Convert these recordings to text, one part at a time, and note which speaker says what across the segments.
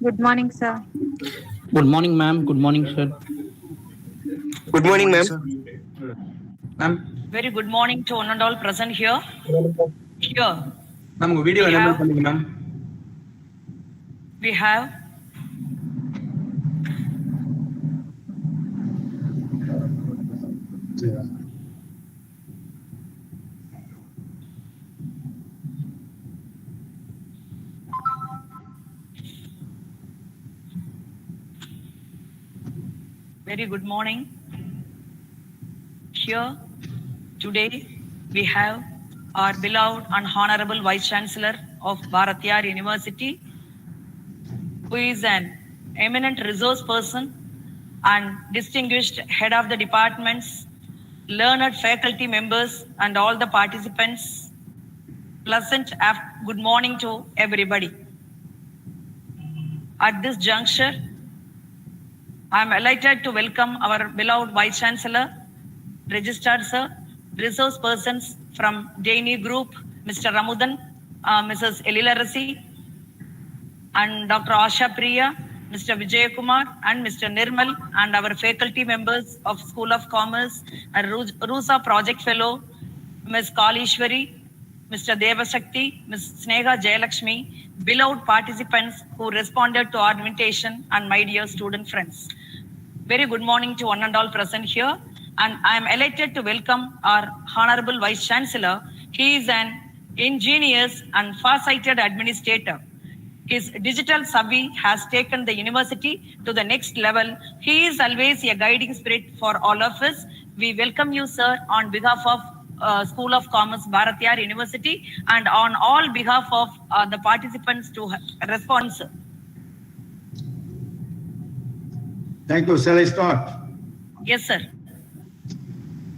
Speaker 1: Good morning, sir.
Speaker 2: Good morning, ma'am. Good morning, sir.
Speaker 3: Good morning, ma'am.
Speaker 2: Ma'am,
Speaker 4: Very good morning to one and all present here. Here
Speaker 2: ma'am, உங்க video
Speaker 4: We
Speaker 2: enable
Speaker 4: have-
Speaker 2: பண்ணுங்க ma'am.
Speaker 4: we have very good morning. Here today we have our beloved and honorable Vice Chancellor of Bharatiyar University, who is an eminent resource person and distinguished head of the departments, learned faculty members, and all the participants. Pleasant good morning to everybody. At this juncture, I am elated to welcome our beloved Vice Chancellor, Registered Sir, resource persons from Jaini Group, Mr. Ramudan, Mrs. Elilarasi, and Dr. Asha Priya, Mr. Vijay Kumar, and Mr. Nirmal, and our faculty members of School of Commerce, and RUSA Project Fellow, Ms. Kalishwari, Mr. Devashakti, Ms. Sneha Jayalakshmi, beloved participants who responded to our invitation, and my dear student friends. Very good morning to one and all present here. And I am elated to welcome our Honorable Vice Chancellor. He is an ingenious and far-sighted administrator. His digital savvy has taken the university to the next level. He is always a guiding spirit for all of us. We welcome you, sir, on behalf of School of Commerce, Bharatiyar University, and on all behalf of the participants to respond, sir.
Speaker 5: Thank you. Shall I start?
Speaker 4: Yes, sir.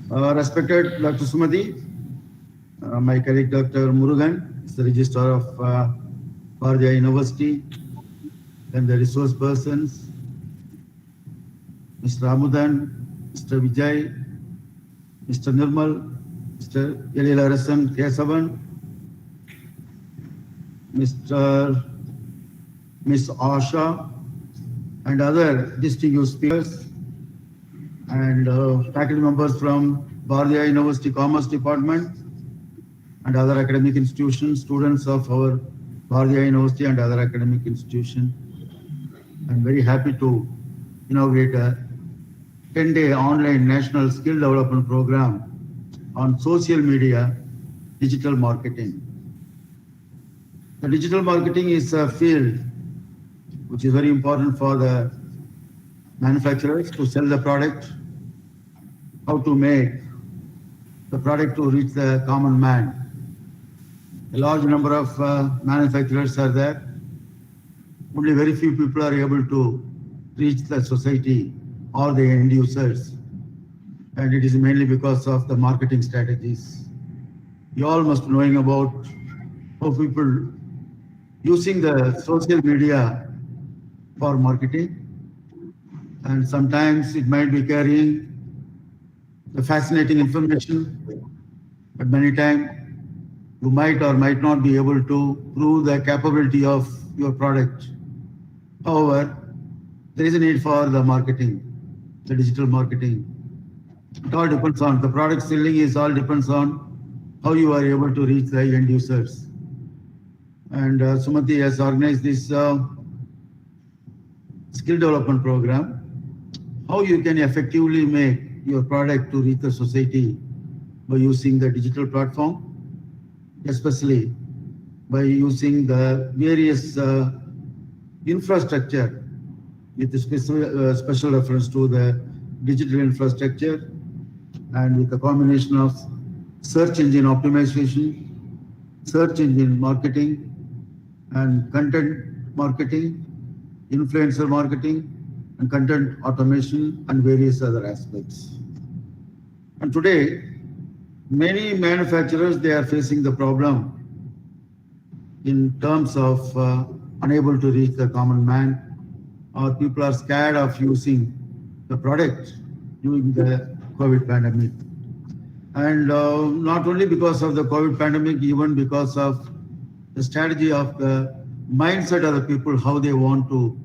Speaker 5: Respected Dr. Sumati, my colleague Dr. Murugan is the Registrar of Bharatiyar University, and the resource persons, Mr. Ramudan, Mr. Vijay, Mr. Nirmal, Mr. Elilarasan Kesavan, Miss Asha, and other distinguished speakers, and faculty members from Bharatiyar University Commerce Department and other academic institutions, students of our Bharatiyar University and other academic institutions. I'm very happy to inaugurate a 10-day online national skill development program on social media digital marketing. The digital marketing is a field which is very important for the manufacturers to sell the product, how to make the product to reach the common man. A large number of manufacturers are there. Only very few people are able to reach the society or the end users. And it is mainly because of the marketing strategies. You all must be knowing about how people using the social media for marketing. And sometimes it might be carrying the fascinating information, but many times you might or might not be able to prove the capability of your product. However, there is a need for the marketing, the digital marketing. It all depends on the product selling is all depends on how you are able to reach the end users. And Sumati has organized this skill development program. How you can effectively make your product to reach the society by using the digital platform, especially by using the various infrastructure with special reference to the digital infrastructure and with a combination of search engine optimization, search engine marketing, and content marketing, influencer marketing, and content automation, and various other aspects. And today, many manufacturers, they are facing the problem in terms of unable to reach the common man, or people are scared of using the product during the COVID pandemic. And not only because of the COVID pandemic, even because of the strategy of the mindset of the people, how they want to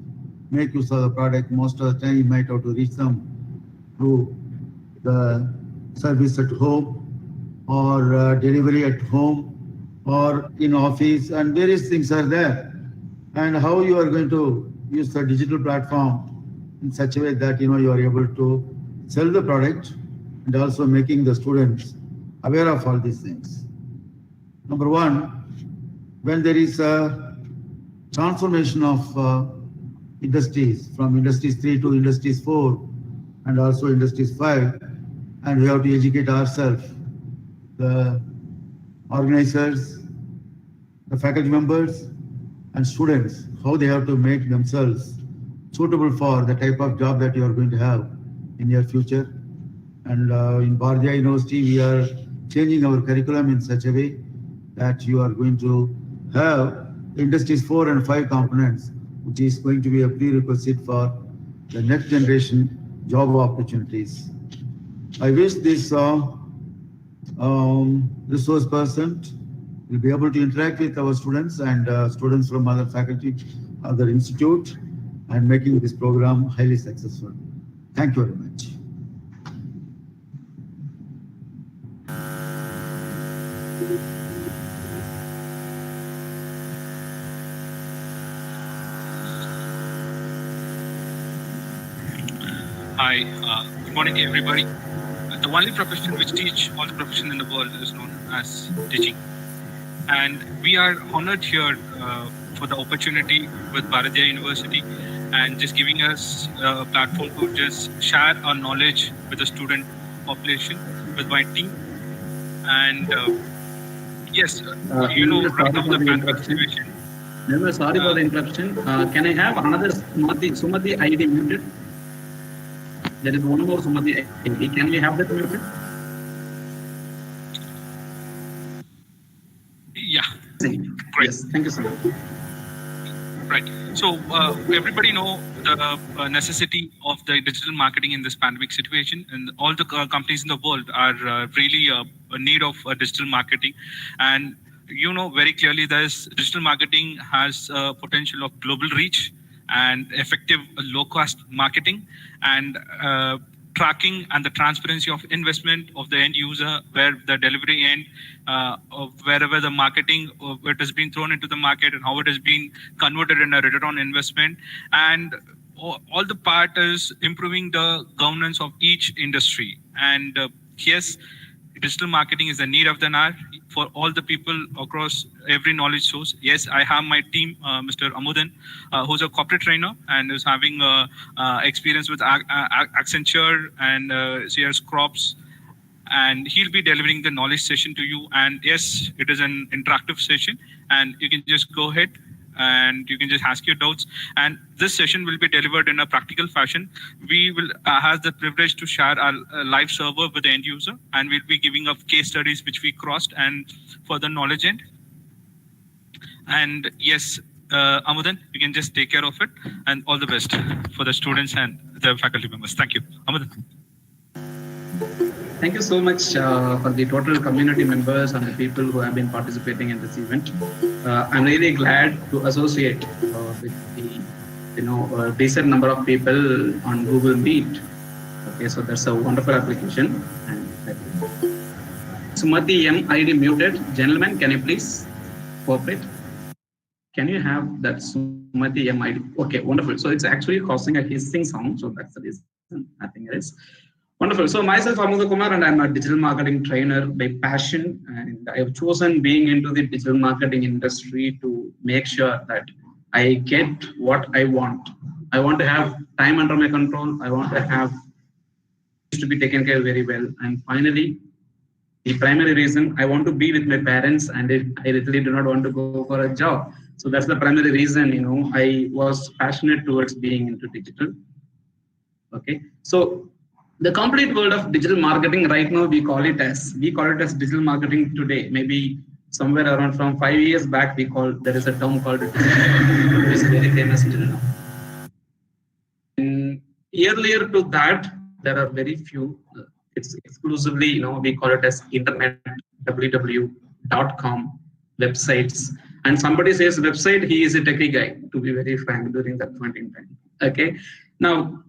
Speaker 5: make use of the product. Most of the time, you might have to reach them through the service at home or delivery at home or in office, and various things are there. And how you are going to use the digital platform in such a way that you are able to sell the product and also making the students aware of all these things. Number one, when there is a transformation of industries from industries 3 to industries 4 and also industries 5, and we have to educate ourselves, the organizers, the faculty members and students, how they have to make themselves suitable for the type of job that you are going to have in your future. And in Bharatiya University, we are changing our curriculum in such a way that you are going to have industries 4 and 5 components, which is going to be a prerequisite for the next generation job opportunities. I wish this resource person will be able to interact with our students and students from other faculty, other institute, and making this program highly successful. Thank you very much.
Speaker 1: Hi, good morning everybody. The only profession which teach all the profession in the world is known as teaching. And we are honored here for the opportunity with Bharatiya University and just giving us a platform to just share our knowledge with the student population, with my team. And yes, right now the pandemic situation.
Speaker 2: Sorry for the interruption. Can I have another Sumati ID muted? There is one more Sumati ID. Can we have that muted?
Speaker 1: Yeah.
Speaker 2: Great. Yes, thank you so much.
Speaker 1: Right. So everybody know the necessity of the digital marketing in this pandemic situation, and all the companies in the world are really in need of digital marketing. And very clearly, digital marketing has potential of global reach and effective low-cost marketing and tracking and the transparency of investment of the end user, where the delivery end of wherever the marketing it has been thrown into the market and how it has been converted in a return on investment. And all the part is improving the governance of each industry. And yes, digital marketing is the need of the hour for all the people across every knowledge source. Yes, I have my team, Mr. Amudan, who's a corporate trainer and is having experience with Accenture and CS Crops. And he'll be delivering the knowledge session to you. And yes, it is an interactive session, and you can just go ahead and you can just ask your doubts. And this session will be delivered in a practical fashion. We will have the privilege to share our live server with the end user, and we'll be giving up case studies which we crossed and for the knowledge end. And yes, Amudan, you can just take care of it, and all the best for the students and the faculty members. Thank you. Amudan.
Speaker 2: Thank you so much for the total community members and the people who have been participating in this event. I'm really glad to associate with the decent number of people on Google Meet. Okay, so that's a wonderful application. And Sumati M ID muted. Gentlemen, can you please cooperate? Can you have that Sumati M ID? Okay, wonderful. So it's actually causing a hissing sound. So that's the reason. I think it is. Wonderful. So myself, Amudha Kumar, and I'm a digital marketing trainer by passion. And I have chosen being into the digital marketing industry to make sure that I get what I want. I want to have time under my control. I want to have to be taken care of very well. And finally, the primary reason, I want to be with my parents, and I literally do not want to go for a job. So that's the primary reason, I was passionate towards being into digital. Okay. So the complete world of digital marketing right now, we call it as digital marketing today. Maybe somewhere around from 5 years back, there is a term called digital marketing. It is very famous till now. And earlier to that, there are very few. It's exclusively, we call it as internet, www.com websites, and somebody says website, he is a techie guy, to be very frank, during that point in time. Okay. Now,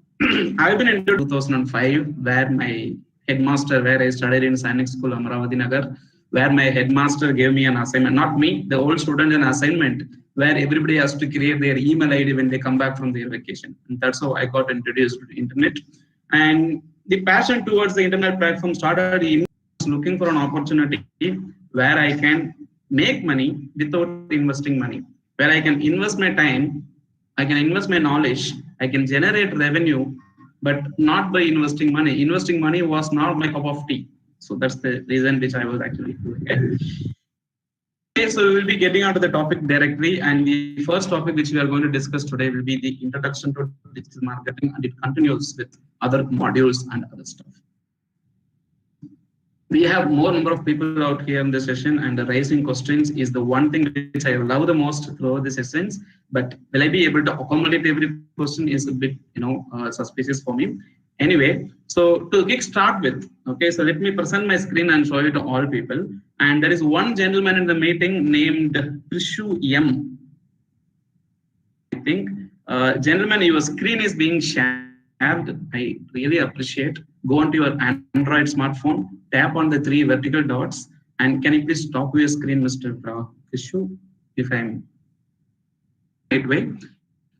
Speaker 2: I've been into 2005, where my headmaster, where I studied in Sainik School, Amaravati Nagar, where my headmaster gave me an assignment, not me, the old student, an assignment, where everybody has to create their email ID when they come back from their vacation. And that's how I got introduced to the internet. And the passion towards the internet platform started in looking for an opportunity where I can make money without investing money, where I can invest my time, I can invest my knowledge, I can generate revenue, but not by investing money. Investing money was not my cup of tea. So that's the reason which I was actually doing it. Okay, so we will be getting onto the topic directly, and the first topic which we are going to discuss today will be the introduction to digital marketing, and it continues with other modules and other stuff. We have more number of people out here in the session, and the raising questions is the one thing which I love the most throughout the sessions. But will I be able to accommodate every question is a bit, suspicious for me. Anyway, so to kick start with, okay, so let me present my screen and show it to all people. And there is one gentleman in the meeting named Prishu M. I think, gentlemen, your screen is being shared. I really appreciate. Go onto your Android smartphone, tap on the 3 vertical dots, and can you please stop your screen, Mr. Prishu, if I'm right way.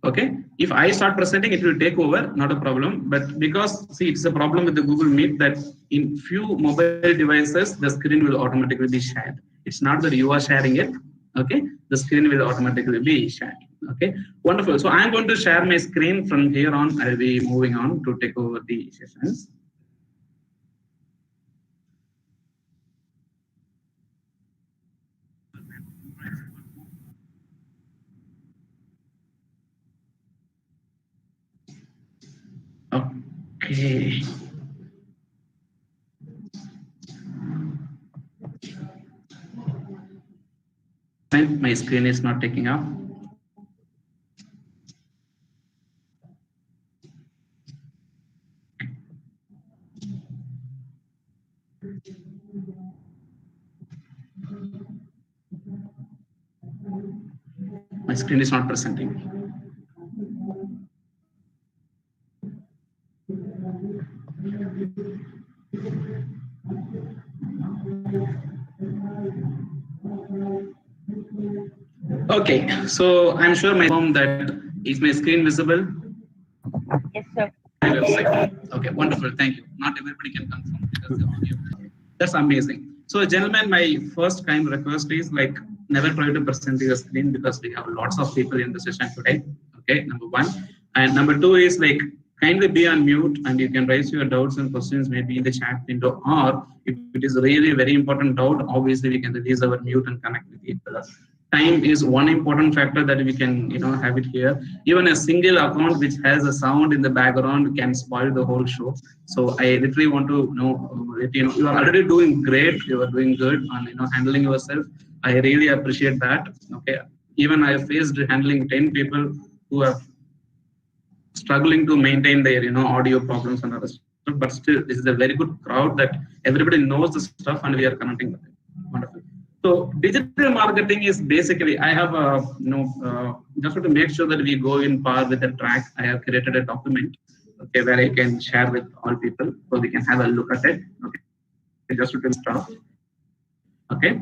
Speaker 2: Okay, if I start presenting, it will take over, not a problem. But because, see, it's a problem with the Google Meet that in few mobile devices, the screen will automatically be shared. It's not that you are sharing it, okay? The screen will automatically be shared, okay? Wonderful. So I'm going to share my screen from here on. I'll be moving on to take over the sessions. Okay. My screen is not taking up. My screen is not presenting. Okay, so I'm sure that is my screen visible?
Speaker 6: Yes, sir.
Speaker 2: Okay, wonderful. Thank you. Not everybody can confirm because the audio. That's amazing. So, gentlemen, my first kind request is like never try to present your screen because we have lots of people in the session today. Okay, number one. And number two is like kindly be on mute and you can raise your doubts and questions maybe in the chat window, or if it is really very important doubt, obviously we can release our mute and connect with each other. Time is one important factor that we can have it here. Even a single account which has a sound in the background can spoil the whole show. So I literally want to let you are already doing great, you are doing good on handling yourself. I really appreciate that. Okay, even I faced handling 10 people who are struggling to maintain their audio problems and other stuff, but still this is a very good crowd that everybody knows the stuff and we are connecting with it. Wonderful. So digital marketing is basically, I have just to make sure that we go in par with the track, I have created a document, okay, where I can share with all people so we can have a look at it. Okay, just to start. Okay.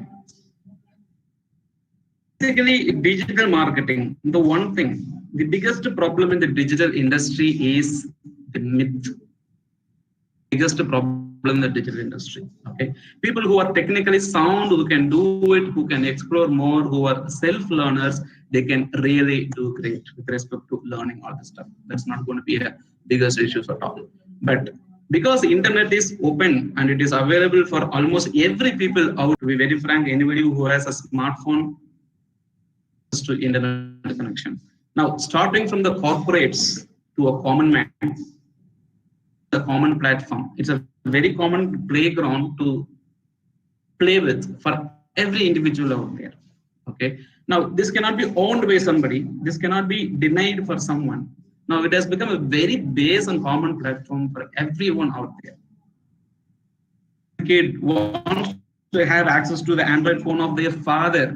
Speaker 2: Basically, digital marketing, the one thing, the biggest problem in the digital industry is the myth. Biggest problem in the digital industry. Okay, people who are technically sound, who can do it, who can explore more, who are self-learners, they can really do great with respect to learning all this stuff. That's not going to be a biggest issue at all. But because the internet is open and it is available for almost every people out, to be very frank, anybody who has a smartphone to internet connection. Now, starting from the corporates to a common man, a common platform. It's a very common playground to play with for every individual out there. Okay. Now, this cannot be owned by somebody. This cannot be denied for someone. Now, it has become a very base and common platform for everyone out there. The kid wants to have access to the Android phone of their father.